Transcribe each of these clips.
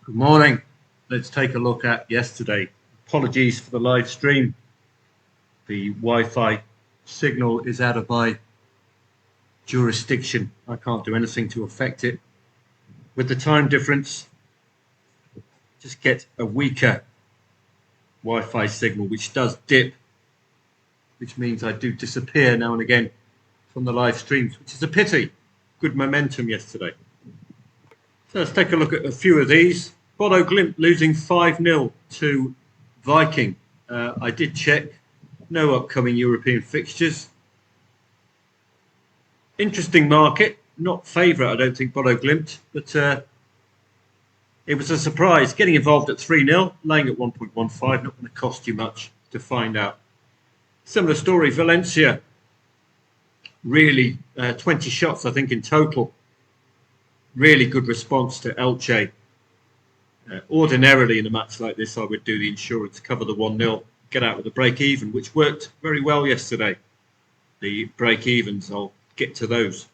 Good morning. Let's take a look at yesterday. Apologies for the live stream. The Wi-Fi signal is out of my jurisdiction. I can't do anything to affect it. With the time difference, just get a weaker Wi-Fi signal, which does dip, which means I do disappear now and again from the live streams, which is a pity. Good momentum yesterday. So let's take a look at a few of these. Boro losing 5-0 to Viking. I did check. No upcoming European fixtures. Interesting market. Not favourite, I don't think, Boro, but it was a surprise. Getting involved at 3-0, laying at 1.15, not going to cost you much to find out. Similar story, Valencia. Really, 20 shots, I think, in total. Really good response to Elche. Ordinarily, in a match like this, I would do the insurance, cover the 1-0, get out with a break-even, which worked very well yesterday. The break-evens, I'll get to those.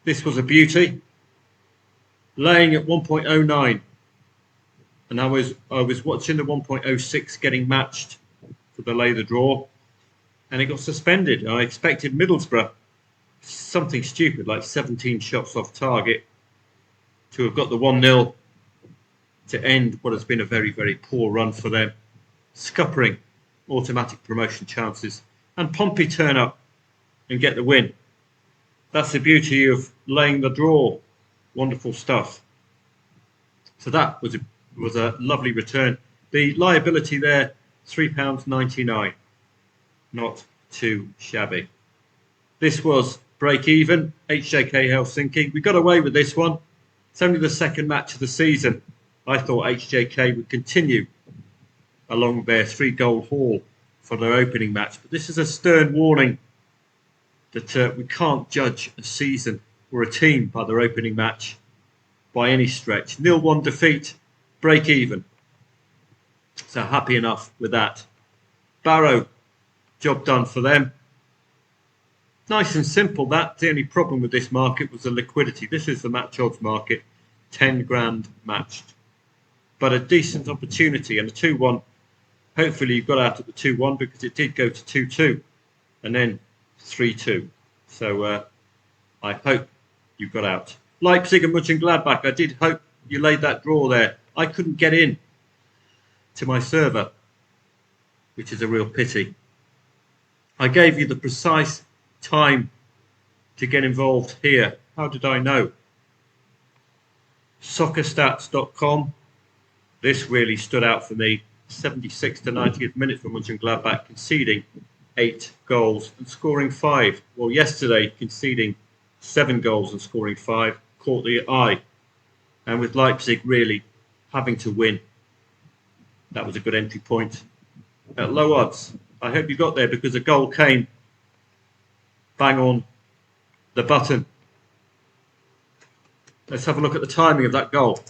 This was a beauty. Laying at 1.09. And I was watching the 1.06 getting matched for the lay the draw. And it got suspended. I expected Middlesbrough, something stupid, like 17 shots off target, to have got the 1-0 to end what has been a very, very poor run for them. Scuppering automatic promotion chances. And Pompey turn up and get the win. That's the beauty of laying the draw. Wonderful stuff. So that was a lovely return. The liability there, £3.99. Not too shabby. This was break even, HJK Helsinki. We got away with this one. It's only the second match of the season. I thought HJK would continue along their 3-goal haul for their opening match. But this is a stern warning that we can't judge a season or a team by their opening match by any stretch. 0-1 defeat, break even. So happy enough with that. Boro, job done for them. Nice and simple, that. The only problem with this market was the liquidity. This is the match odds market, 10 grand matched. But a decent opportunity, and a 2-1. Hopefully you got out at the 2-1 because it did go to 2-2 and then 3-2. So I hope you got out. Leipzig and Mönchengladbach, I did hope you laid that draw there. I couldn't get in to my server, which is a real pity. I gave you the precise time to get involved here. How did I know? Soccerstats.com. This really stood out for me. 76th to 90th minute for Mönchengladbach, conceding 8 goals and scoring 5. Well, yesterday, conceding 7 goals and scoring 5 caught the eye. And with Leipzig really having to win, that was a good entry point at low odds. I hope you got there because a goal came bang on the button. Let's have a look at the timing of that goal.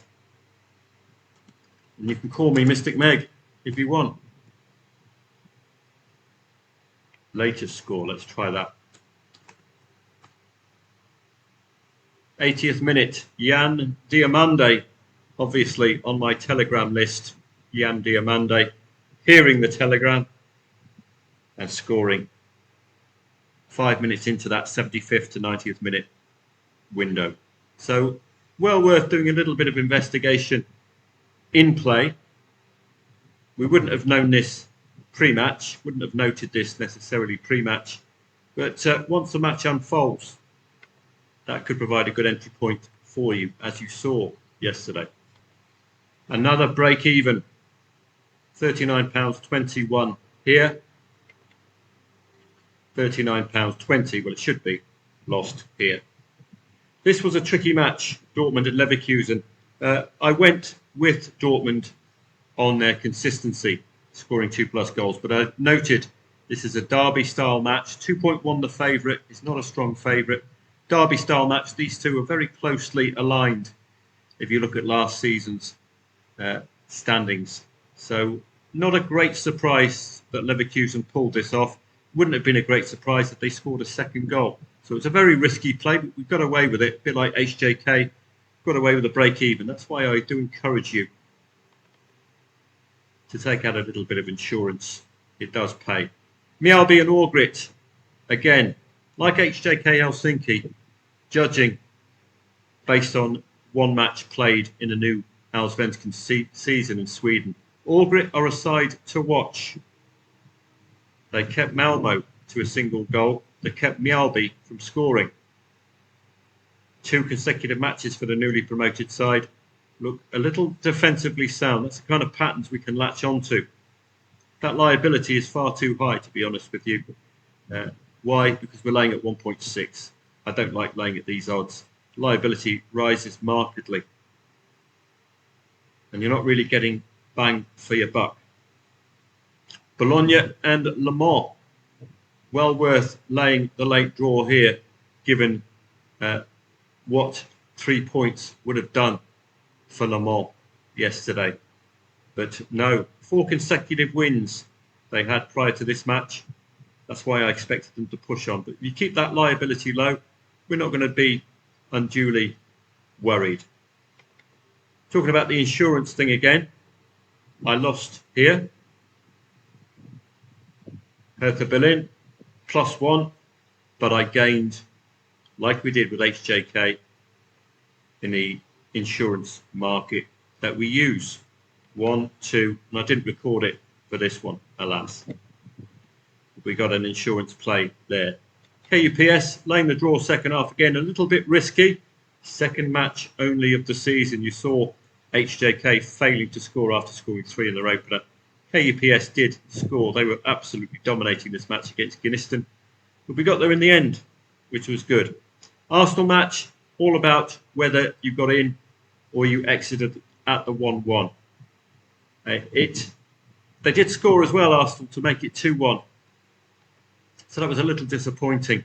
And you can call me Mystic Meg if you want. Latest score, let's try that. 80th minute, Jan Diamande, obviously on my Telegram list. Jan Diamande, hearing the telegram and scoring 5 minutes into that 75th to 90th minute window. So well worth doing a little bit of investigation in play. We wouldn't have known this pre-match, wouldn't have noted this necessarily pre-match, but once the match unfolds, that could provide a good entry point for you, as you saw yesterday. Another break even, £39.21 here, £39.20, well it should be, lost here. This was a tricky match, Dortmund and Leverkusen. I went with Dortmund on their consistency, scoring 2+ goals, but I noted this is a derby-style match. 2.1 the favourite, is not a strong favourite. Derby-style match, these two are very closely aligned if you look at last season's standings. So not a great surprise that Leverkusen pulled this off. Wouldn't have been a great surprise if they scored a second goal. So it's a very risky play, but we got away with it, a bit like HJK, got away with a break-even. That's why I do encourage you to take out a little bit of insurance. It does pay. Mjällby and Ågret, again, like HJK Helsinki, judging based on one match played in the new Allsvenskan season in Sweden. Ågret are a side to watch. They kept Malmo to a single goal. They kept Mjällby from scoring. 2 consecutive matches for the newly promoted side. Look a little defensively sound. That's the kind of patterns we can latch onto. That liability is far too high, to be honest with you. Why? Because we're laying at 1.6. I don't like laying at these odds. Liability rises markedly. And you're not really getting bang for your buck. Bologna and Le Mans. Well worth laying the late draw here, given what 3 points would have done for Le Mans yesterday. But no, 4 consecutive wins they had prior to this match. That's why I expected them to push on. But if you keep that liability low, we're not going to be unduly worried. Talking about the insurance thing again, I lost here. Hertha Berlin, +1, but I gained, like we did with HJK, in the insurance market that we use. 1, 2, and I didn't record it for this one, alas. We got an insurance play there. KUPS, laying the draw second half again, a little bit risky. Second match only of the season. You saw HJK failing to score after scoring 3 in their opener. KUPS did score. They were absolutely dominating this match against Guiniston. But we got there in the end, which was good. Arsenal match, all about whether you got in or you exited at the 1-1. They did score as well, Arsenal, to make it 2-1. So that was a little disappointing.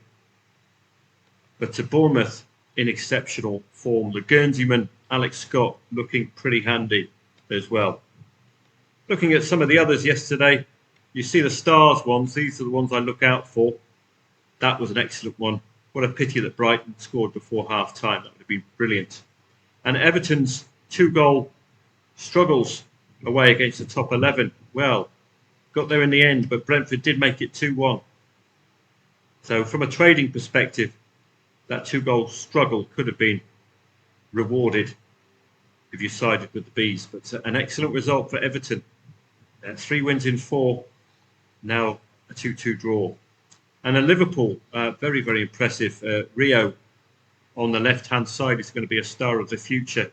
But to Bournemouth, in exceptional form. The Guernseyman, Alex Scott, looking pretty handy as well. Looking at some of the others yesterday, you see the Stars ones. These are the ones I look out for. That was an excellent one. What a pity that Brighton scored before half-time. That would have been brilliant. And Everton's 2-goal struggles away against the top 11. Well, got there in the end, but Brentford did make it 2-1. So from a trading perspective, that 2-goal struggle could have been rewarded if you sided with the Bees. But an excellent result for Everton. 3 wins in 4, now a 2-2 draw. And a Liverpool, very, very impressive. Rio on the left-hand side is going to be a star of the future.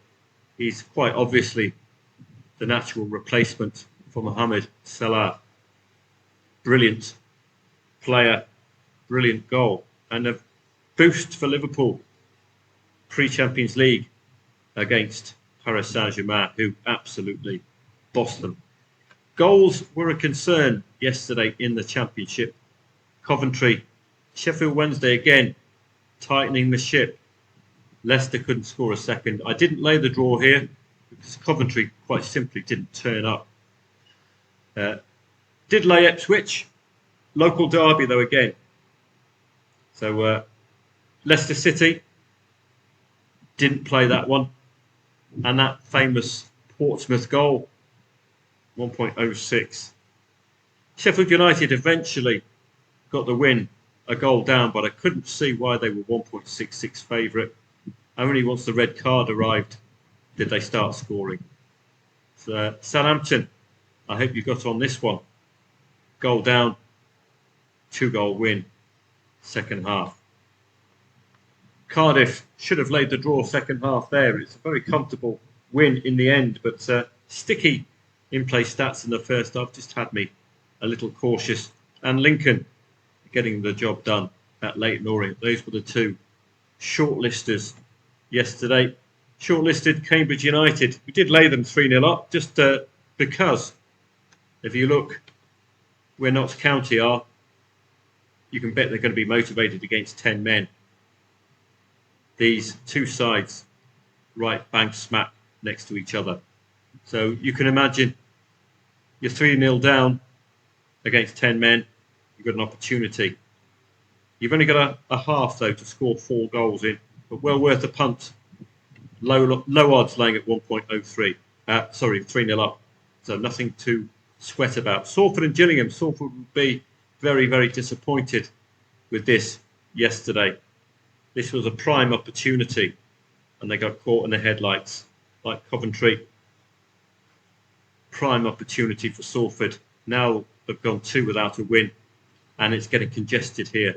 He's quite obviously the natural replacement for Mohamed Salah. Brilliant player, brilliant goal. And a boost for Liverpool pre-Champions League against Paris Saint-Germain, who absolutely bossed them. Goals were a concern yesterday in the Championship. Coventry, Sheffield Wednesday again, tightening the ship. Leicester couldn't score a second. I didn't lay the draw here because Coventry quite simply didn't turn up. Did lay Ipswich. Local derby though again. So Leicester City didn't play that one. And that famous Portsmouth goal, 1.06. Sheffield United eventually got the win, a goal down, but I couldn't see why they were 1.66 favourite. Only once the red card arrived did they start scoring. So, Southampton, I hope you got on this one. Goal down, 2-goal win, second half. Cardiff should have laid the draw second half there. It's a very comfortable win in the end, but sticky in-play stats in the first half just had me a little cautious. And Lincoln getting the job done at Leyton Orient. Those were the 2 shortlisters yesterday. Shortlisted Cambridge United. We did lay them 3-0 up just because if you look where Notts County are, you can bet they're going to be motivated against 10 men. These 2 sides right bang smack next to each other. So you can imagine you're 3-0 down against 10 men. You've got an opportunity. You've only got a half, though, to score 4 goals in, but well worth a punt. Low odds laying at 1.03. 3-0 up. So nothing too sweat about. Salford and Gillingham. Salford would be very, very disappointed with this yesterday. This was a prime opportunity, and they got caught in the headlights like Coventry. Prime opportunity for Salford. Now they've gone 2 without a win, and it's getting congested here.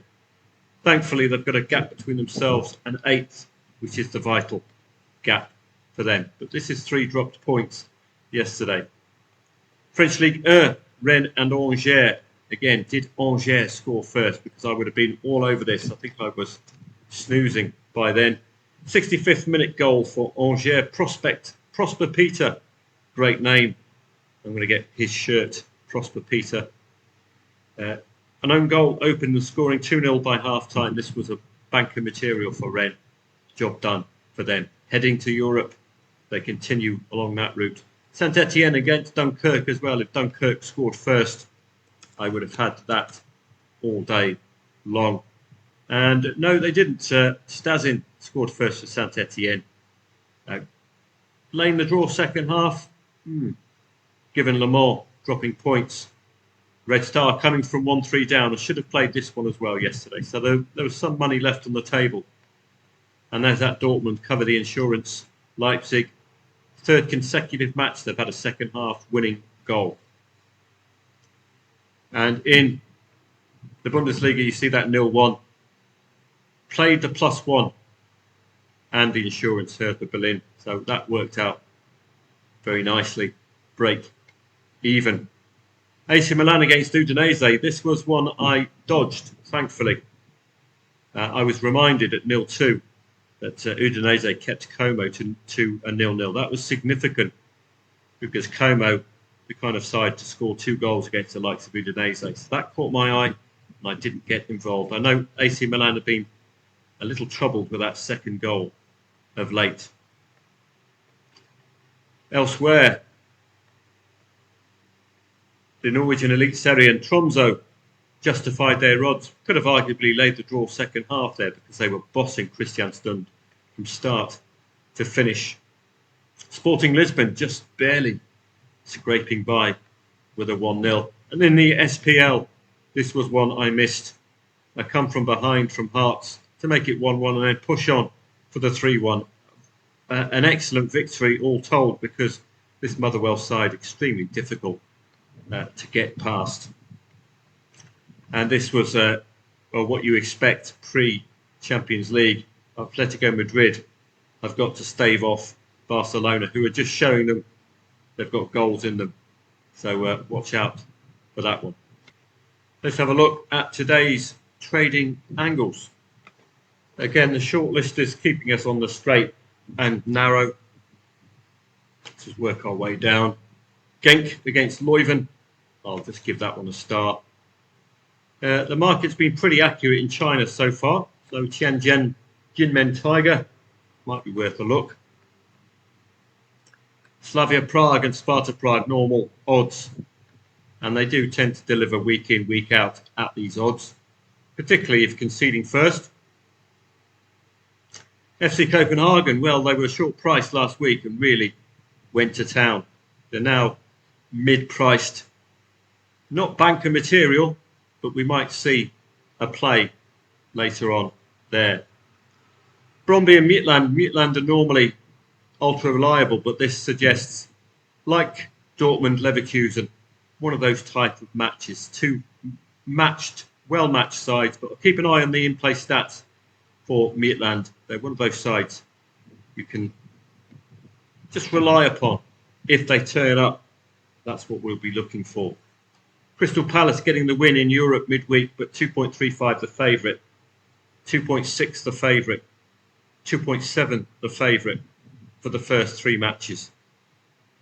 Thankfully, they've got a gap between themselves and 8th, which is the vital gap for them. But this is 3 dropped points yesterday. French League 1, Rennes and Angers. Again, did Angers score first? Because I would have been all over this. I think I was snoozing by then. 65th minute goal for Angers. Prosper Peter. Great name. I'm going to get his shirt. Prosper Peter. An own goal opened the scoring 2-0 by half-time. This was a banker material for Rennes. Job done for them. Heading to Europe, they continue along that route. Saint-Etienne against Dunkirk as well. If Dunkirk scored first, I would have had that all day long. And no, they didn't. Stazin scored first for Saint-Etienne. Laying the draw second half. Given Le Mans dropping points. Red Star coming from 1-3 down. I should have played this one as well yesterday. So there was some money left on the table. And there's that Dortmund cover the insurance. Leipzig, 3rd consecutive match they've had a second half winning goal. And in the Bundesliga, you see that 0-1. Played the +1 and the insurance Hertha Berlin. So that worked out very nicely. Break even. AC Milan against Udinese. This was one I dodged, thankfully. I was reminded at 0-2 that Udinese kept Como to a 0-0. That was significant because Como, the kind of side to score 2 goals against the likes of Udinese. So that caught my eye, and I didn't get involved. I know AC Milan have been a little troubled with that second goal of late. Elsewhere, the Norwegian Elite SerieA and Tromsø justified their odds. Could have arguably laid the draw second half there because they were bossing Kristiansund from start to finish. Sporting Lisbon just barely scraping by with a 1-0. And in the SPL, this was one I missed. I come from behind from Hearts to make it 1-1 and then push on for the 3-1. An excellent victory all told because this Motherwell side extremely difficult to get past. And this was what you expect pre-Champions League. Atletico Madrid have got to stave off Barcelona, who are just showing them they've got goals in them. So watch out for that one. Let's have a look at today's trading angles. Again, the short list is keeping us on the straight and narrow. Let's just work our way down. Genk against Leuven. I'll just give that one a star. The market's been pretty accurate in China so far. So Tianjin Jinmen Tiger might be worth a look. Slavia Prague and Sparta Prague, normal odds. And they do tend to deliver week in, week out at these odds, particularly if conceding first. FC Copenhagen, well, they were a short price last week and really went to town. They're now mid-priced. Not banker material, but we might see a play later on there. Brøndby and Midtjylland. Midtjylland are normally ultra reliable, but this suggests, like Dortmund, Leverkusen, one of those type of matches. 2 well-matched sides, but keep an eye on the in-play stats for Midtjylland. They're one of those sides you can just rely upon. If they turn up, that's what we'll be looking for. Crystal Palace getting the win in Europe midweek, but 2.35 the favourite, 2.6 the favourite, 2.7 the favourite for the first 3 matches.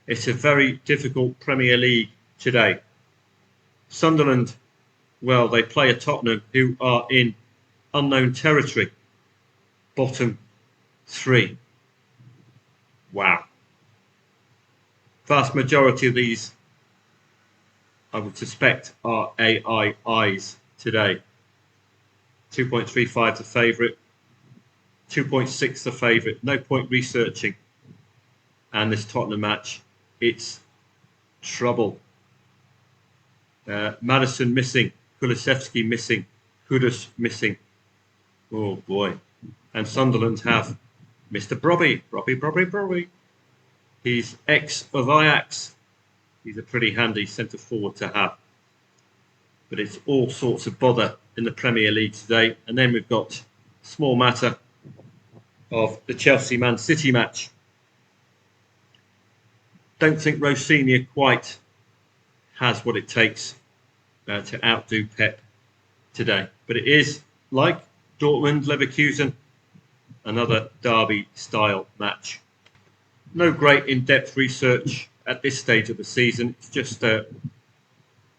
It's a very difficult Premier League today. Sunderland, well, they play a Tottenham who are in unknown territory. Bottom 3. Wow. Vast majority of these, I would suspect, are AI eyes today. 2.35 the favourite, 2.6 the favourite. No point researching. And this Tottenham match, it's trouble. Madison missing, Kulusevski missing, Kudus missing. Oh boy. And Sunderland have Mr. Brobby. He's ex of Ajax. He's a pretty handy centre forward to have. But it's all sorts of bother in the Premier League today. And then we've got small matter of the Chelsea-Man City match. Don't think Rossini quite has what it takes to outdo Pep today. But it is, like Dortmund, Leverkusen, another derby-style match. No great in-depth research at this stage of the season. It's just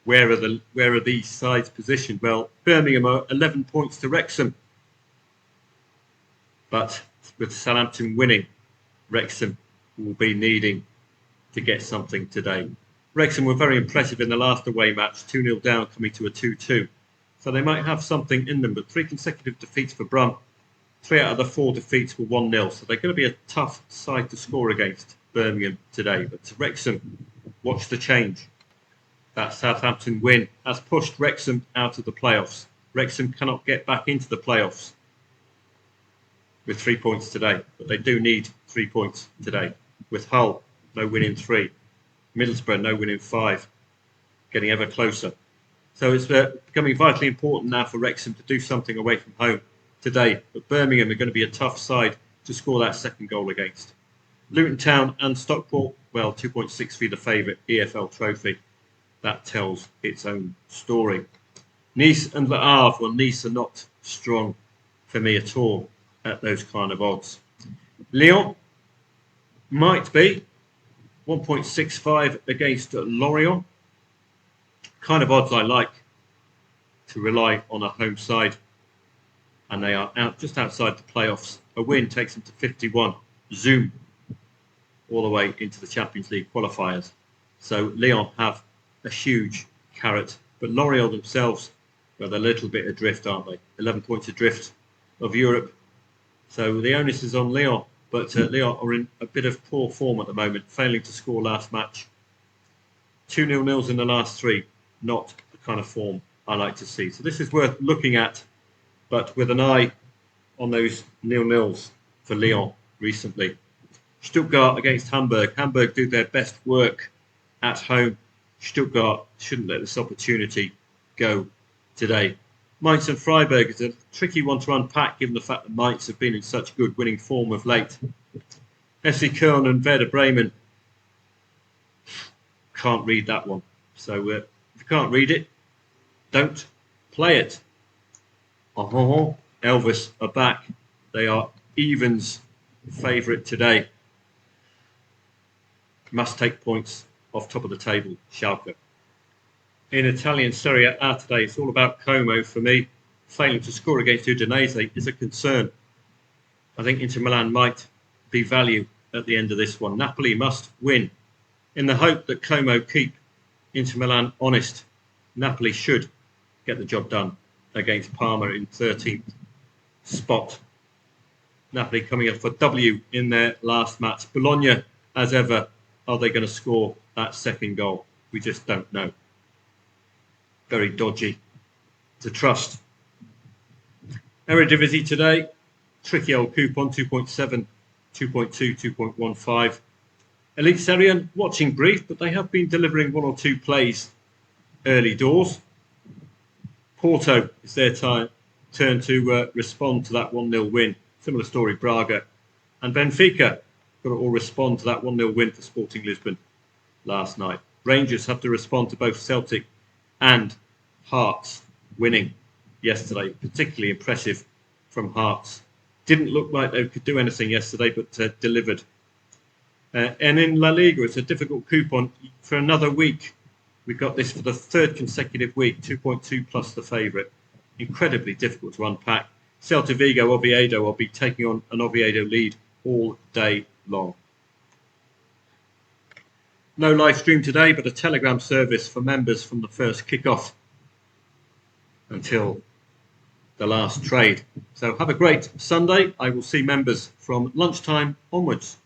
where are these sides positioned? Well, Birmingham are 11 points to Wrexham. But with Southampton winning, Wrexham will be needing to get something today. Wrexham were very impressive in the last away match, 2-0 down, coming to a 2-2. So they might have something in them, but 3 consecutive defeats for Brunt. 3 out of the 4 defeats were 1-0. So they're going to be a tough side to score against, Birmingham, today. But to Wrexham, watch the change. That Southampton win has pushed Wrexham out of the playoffs. Wrexham cannot get back into the playoffs with 3 points today, but they do need 3 points today. With Hull, no win in 3. Middlesbrough, no win in 5. Getting ever closer. So it's becoming vitally important now for Wrexham to do something away from home today. But Birmingham are going to be a tough side to score that second goal against. Luton Town and Stockport, well, 2.6 the favourite EFL trophy. That tells its own story. Nice and Le Havre, well, Nice are not strong for me at all at those kind of odds. Lyon might be 1.65 against Lorient. Kind of odds I like to rely on a home side. And they are just outside the playoffs. A win takes them to 51. Zoom all the way into the Champions League qualifiers. So Lyon have a huge carrot. But Lorient themselves, well, they're a little bit adrift, aren't they? 11 points adrift of Europe. So the onus is on Lyon. But Lyon are in a bit of poor form at the moment, failing to score last match. 2-0 in the last 3. Not the kind of form I like to see. So this is worth looking at, but with an eye on those 0-0s for Lyon recently. Stuttgart against Hamburg. Hamburg do their best work at home. Stuttgart shouldn't let this opportunity go today. Mainz and Freiburg is a tricky one to unpack given the fact that Mainz have been in such good winning form of late. FC Köln and Werder Bremen. Can't read that one. So if you can't read it, don't play it. Elvis are back. They are evens favourite today. Must take points off top of the table, Schalke. In Italian SerieA today, it's all about Como for me. Failing to score against Udinese is a concern. I think Inter Milan might be value at the end of this one. Napoli must win in the hope that Como keep Inter Milan honest. Napoli should get the job done against Parma in 13th spot. Napoli coming up for W in their last match. Bologna, as ever, are they going to score that second goal? We just don't know. Very dodgy to trust. Eredivisie today, tricky old coupon, 2.7, 2.2, 2.15. Elite SerieA, watching brief, but they have been delivering 1 or 2 plays early doors. Porto, it's their turn to respond to that 1-0 win. Similar story, Braga. And Benfica got to all respond to that 1-0 win for Sporting Lisbon last night. Rangers have to respond to both Celtic and Hearts winning yesterday. Particularly impressive from Hearts. Didn't look like they could do anything yesterday, but delivered. And in La Liga, it's a difficult coupon for another week. We've got this for the 3rd consecutive week, 2.2 plus the favourite. Incredibly difficult to unpack. Celta Vigo, Oviedo will be taking on an Oviedo lead all day long. No live stream today, but a Telegram service for members from the first kickoff until the last trade. So have a great Sunday. I will see members from lunchtime onwards.